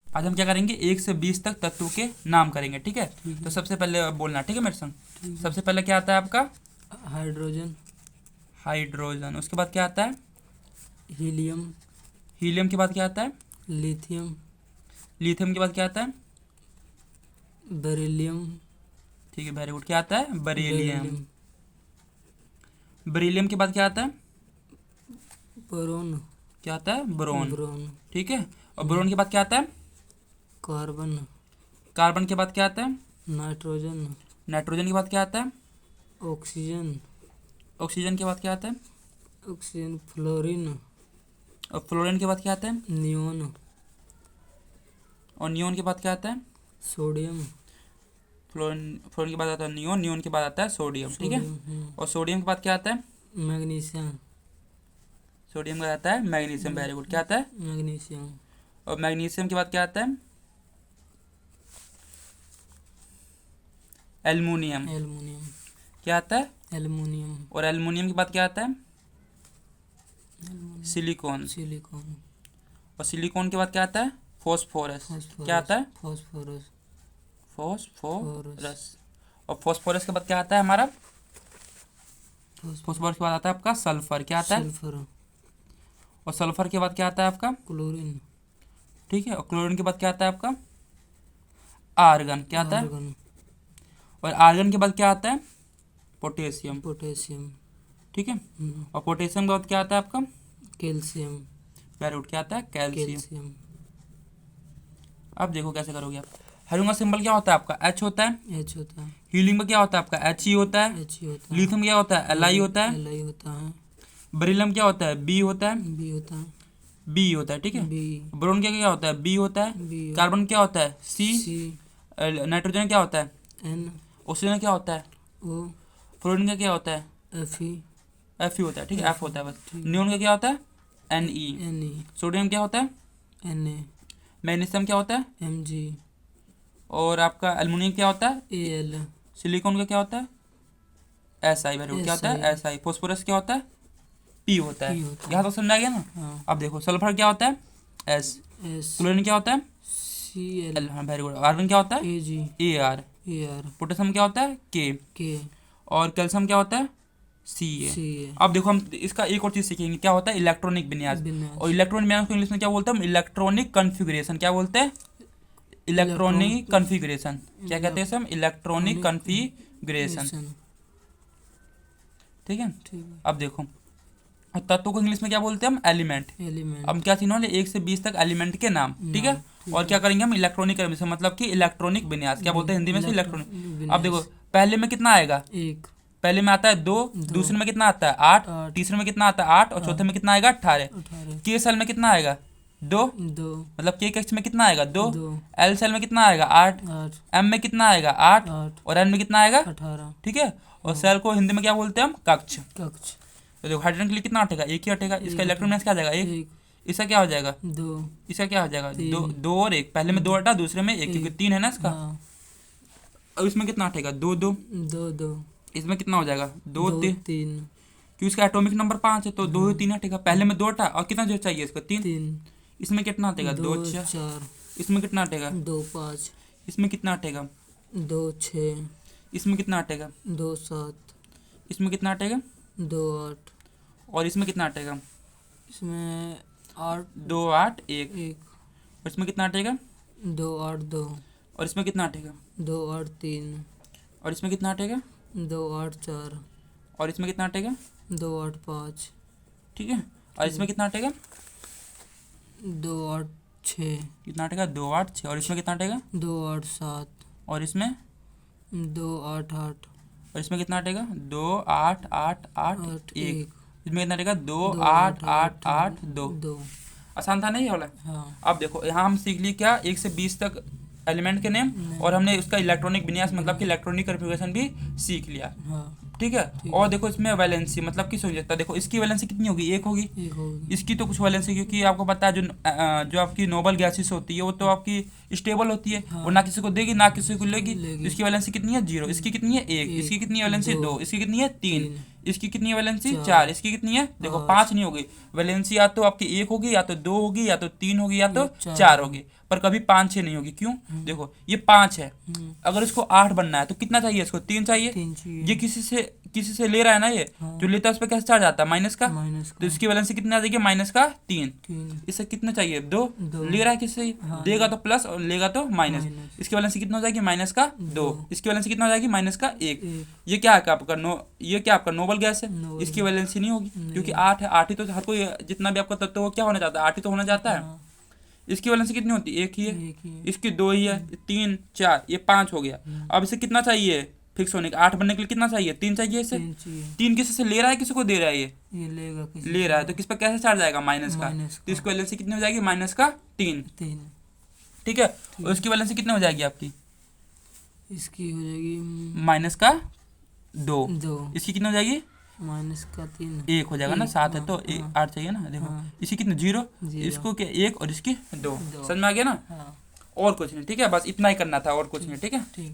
आज हम क्या करेंगे, 1 से 20 तक तत्वों के नाम करेंगे, ठीक है। तो सबसे पहले बोलना, ठीक है मेरे संग। सबसे पहले क्या आता है आपका? हाइड्रोजन। हाइड्रोजन। उसके बाद क्या आता है? हीलियम। हीलियम के बाद क्या आता है? लिथियम। लिथियम के बाद क्या आता है? बेरिलियम। ठीक है, वेरी गुड। क्या आता है? बरीलियम। बेरिलियम। बरीलियम के बाद क्या आता है? बोरोन। क्या आता है? बोरोन। बोरोन। ठीक है। और बोरोन के बाद क्या आता है? कार्बन। कार्बन के बाद क्या आता है? नाइट्रोजन। नाइट्रोजन के बाद क्या आता है? ऑक्सीजन। ऑक्सीजन के बाद क्या आता है? ऑक्सीजन। फ्लोरीन। और फ्लोरीन के बाद क्या आता है? नियोन। और नियोन के बाद क्या आता है? सोडियम। फ्लोरीन के बाद आता है नियोन। नियोन के बाद आता है सोडियम, ठीक है। और सोडियम के बाद क्या आता है? मैग्नीशियम। सोडियम के बाद आता है मैग्नीशियम। Very good. क्या आता है? मैग्नीशियम। और मैग्नीशियम के बाद क्या आता है? एल्युमिनियम। एल्युमिनियम। क्या आता है? एल्युमिनियम। और एल्युमिनियम के बाद क्या आता है? सिलिकॉन। सिलिकॉन। और सिलिकॉन के बाद क्या आता है? फॉस्फोरस। क्या आता है? फॉस्फोरस। फॉस्फोरस। और फॉस्फोरस के बाद क्या आता है हमारा? फॉस्फोरस के बाद आता है आपका सल्फर। क्या आता है? सल्फर। और सल्फर के बाद क्या आता है आपका? क्लोरीन। ठीक है। और क्लोरीन के बाद क्या आता है आपका? आर्गन। क्या आता है? आर्गन। और आर्गन के बाद क्या आता है? पोटेशियम। पोटेशियम। ठीक है। और पोटेशियम के बाद क्या आता है आपका? कैल्शियम। Very good. क्या आता है? कैल्शियम। कैल्शियम। अब देखो कैसे करोगे आप। हेलियम का सिंबल क्या होता है आपका? एच होता है। एच होता है। हीलियम में क्या होता है आपका? एच ई होता है। एच होता है। लिथियम क्या होता है? एल आई होता है। एल आई होता है। बेरिलियम क्या होता है? बी होता है। बी होता है। बी होता है, ठीक है। बी। बोरोन क्या क्या होता है? बी होता है। बी। कार्बन क्या होता है? सी। सी। नाइट्रोजन क्या होता है? एन। ऑक्सीजन क्या होता है? ओ। फ्लोरीन का क्या होता है? F E. एफ ई होता है, ठीक है। एफ होता है बस। ठीक। नियोन का क्या होता है? N E. N E. Sodium क्या होता है? N A. मैग्नीशियम क्या होता है? M G. और आपका एल्युमिनियम क्या होता है? A L. सिलिकॉन का क्या होता है? S I. Very good. क्या होता है? SI। S I. फॉस्फोरस क्या होता है? पी होता है। पी होता है। यहाँ तो समझ आ गया ना। हाँ। अब देखो सल्फर क्या होता है? एस। एस। क्लोरीन क्या होता है? C L. एल। हाँ, वेरी गुड। आर्गन क्या होता है? A G. A R. A R. Potassium क्या होता है? के। के। और कैल्शियम क्या होता है? सी ए। सी ए। अब देखो हम इसका एक और चीज सीखेंगे, क्या होता है? इलेक्ट्रॉनिक विन्यास। विन्यास। और इलेक्ट्रॉनिक विन्यास को इंग्लिश में क्या बोलते हैं हम? Electronic configuration. क्या बोलते हैं? Electronic configuration. क्या कहते हैं इसे हम? Electronic configuration, mission. ठीक है। ठीक है। अब देखो तत्वों को इंग्लिश में क्या बोलते हैं हम? एलिमेंट। एलिमेंट। अब क्या चीज़ होने 1 से 20 तक एलिमेंट के नाम, ठीक है। और क्या करेंगे हम? इलेक्ट्रॉनिक कॉन्फ़िगरेशन मतलब कि इलेक्ट्रॉनिक विन्यास। क्या बोलते हैं हिंदी में से? इलेक्ट्रॉनिक। अब देखो पहले में कितना आएगा? एक। पहले में आता है 2। दूसरे में कितना आता है? 8। आठ। तीसरे में कितना आता है? 8। और चौथे में कितना आएगा? 18। 18। के सेल में कितना आएगा? 2। दो। मतलब के कक्ष में कितना आएगा? 2। दो। एल सेल में कितना आएगा? 8। आठ। एम में कितना आएगा? 8। 8। और एन में कितना आएगा? 18। ठीक है। और सेल को हिंदी में क्या बोलते हैं हम? कक्ष। कक्ष। तो देखो हाइड्रोजन के लिए कितना हटेगा? एक ही हटेगा। इसका इलेक्ट्रॉन मास क्या आ जाएगा? 1। एक। इसका क्या हो जाएगा? 2। इसका क्या हो जाएगा? तीन। 2। 2 और 1। पहले में 2 हटा, दूसरे में 1, क्योंकि 3 है ना इसका। हाँ। और इसमें कितना हटेगा? 2 2। 2 2। इसमें कितना हो जाएगा? 2 2 3। 3। क्योंकि इसका एटॉमिक नंबर 5 है तो 2 3 हटेगा। पहले में 2 हटा, और कितना जो चाहिए इसका? 3। 3। इसमें कितना हटेगा? 2 2 4। 4। इसमें कितना हटेगा? 2 5। इसमें कितना हटेगा? 2 6। इसमें कितना हटेगा? 2 7। इसमें कितना हटेगा? 2 8। और इसमें कितना हटेगा? इसमें 8 2 8 1। 1। और इसमें कितना हटेगा? 2 8 2। और इसमें कितना हटेगा? 2 8 3। और इसमें कितना हटेगा? 2 8 4। और इसमें कितना हटेगा? 2 8 5। ठीक है। और इसमें कितना हटेगा? 2 8 6। कितना हटेगा? 2 8 6। और इसमें कितना हटेगा? 2 8 7। और इसमें? 2 8 8। और इसमें कितना हटेगा? 2 8 8 8 8 1। 1। इसमें कितना हटेगा? 2 2 8 8 8 8 2। 2। आसान था नहीं ये वाला? हाँ। अब देखो यहाँ हम सीख लिए क्या? 1 से 20 तक एलिमेंट के नेम, और हमने उसका इलेक्ट्रॉनिक विन्यास मतलब कि इलेक्ट्रॉनिक कॉन्फ़िगरेशन भी सीख लिया, हाँ। ठीक है। और देखो इसमें वैलेंसी मतलब किस हो जाता है? देखो इसकी वैलेंसी कितनी होगी? 1 होगी। एक होगी। इसकी तो कुछ वैलेंसी, क्योंकि आपको पता है जो आपकी नोबल गैसेस होती है वो तो आपकी स्टेबल होती है, वो ना किसी को देगी ना किसी को लेगी। इसकी वैलेंसी कितनी है? 0। इसकी कितनी है? 1। इसकी कितनी है वैलेंसी? 2। इसकी कितनी है? 3। इसकी कितनी है वैलेंसी? 4। इसकी कितनी है? देखो 5 नहीं होगी वैलेंसी, या तो आपकी 1 होगी, या तो 2 होगी, या तो 3 होगी, या तो 4 होगी। पर कभी 5 6 नहीं होगी। क्यों? देखो ये 5 है, अगर इसको 8 बनना है तो कितना चाहिए इसको? 3 चाहिए। 3 चाहिए। ये किसी से ले रहा है ना, ये जो लेता है उस पर कैसे चार्ज आता है? माइनस का। माइनस तो इसकी वैलेंसी कितना आ जाएगी? माइनस का 3। 3। इससे कितना चाहिए? 2। दो। ले रहा है किससे? देगा तो प्लस और लेगा तो माइनस। माइनस। इसकी वैलेंसी कितना हो जाएगी? माइनस का 2। इसकी वैलेंसी कितना हो जाएगी? माइनस का 1। एक। ये क्या है आपका ये क्या आपका नोबल गैस है, नोबल इसकी वैलेंसी नहीं होगी क्योंकि 8 है। 8 ही तो हर कोई जितना भी आपका तत्व वो क्या होना चाहता है? 8 ही तो होना चाहता है। हाँ, इसकी वैलेंसी कितनी होती है? 1 ही है। एक ही है। इसकी 2 ही है। 3 4 ये 5 हो गया। अब इसे कितना चाहिए फिक्स होने का? 8 बनने के लिए कितना चाहिए? 3 चाहिए इसे। 3 चाहिए। 3 किसी से ले रहा है, किसी को दे रहा है? ये लेगा किसी ले रहा है तो किस पर कैसे चार्ज आएगा? माइनस का। माइनस तो का। इसकी वैलेंसी कितनी हो जाएगी? माइनस का 3। 3। ठीक है। और इसकी वैलेंसी कितनी हो जाएगी आपकी? इसकी हो जाएगी माइनस का 2। 2। इसकी कितनी हो जाएगी? माइनस का 3। 1 हो जाएगा ना, 7 है तो हाँ। 8 चाहिए ना। देखो हाँ। इसकी कितनी? 0। जीरो। इसको क्या? 1 और इसकी 2। दो। समझ में आ गया ना? हाँ, और कुछ नहीं। ठीक है, बस इतना ही करना था और कुछ नहीं। ठीक है। ठीक।